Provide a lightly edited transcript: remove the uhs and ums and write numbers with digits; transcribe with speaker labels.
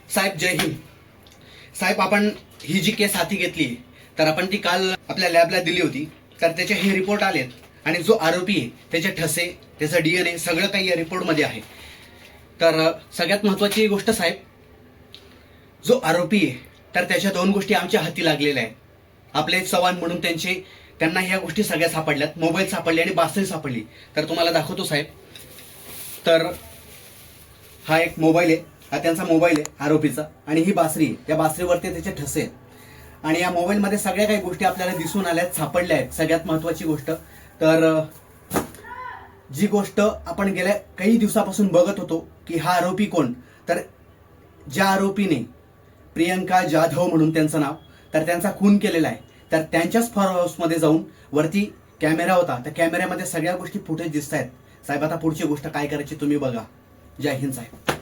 Speaker 1: साहेब जय हिंद. साहेब, आपण ही जी केस हाती घेतली तर आपण ती काल आपल्या लॅबला दिली होती. तर त्याचे हे रिपोर्ट आलेत आणि जो आरोपी आहे त्याचे ठसे, त्याचा DNA सगळं काही या रिपोर्टमध्ये आहे. तर सगळ्यात महत्त्वाची गोष्ट साहेब, जो आरोपी आहे तर त्याच्या दोन गोष्टी आमच्या हाती लागलेल्या आहेत. आपले चव्हाण म्हणून त्यांना ह्या गोष्टी सगळ्या सापडल्यात. मोबाईल सापडले आणि बासरी सापडली. तर तुम्हाला दाखवतो साहेब. तर हा एक मोबाईल आहे, हा त्यांचा मोबाईल आहे आरोपीचा, आणि ही बासरी आहे. त्या बासरीवरती त्याचे ठसे आहेत आणि या मोबाईलमध्ये सगळ्या काही गोष्टी आपल्याला दिसून आल्यात, सापडल्या आहेत. सगळ्यात महत्वाची गोष्ट तर जी गोष्ट आपण गेल्या काही दिवसापासून बघत होतो की हा आरोपी कोण, तर ज्या आरोपीने प्रियंका जाधव म्हणून त्यांचं नाव, तर त्यांचा खून केलेला आहे. तर त्यांच्याच फार्म हाऊसमध्ये जाऊन वरती कॅमेरा होता, त्या कॅमेऱ्यामध्ये सगळ्या गोष्टी फुटेज दिसत आहेत. साहेब, आता पुढची गोष्ट काय करायची तुम्ही बघा. जय हिंद साहेब.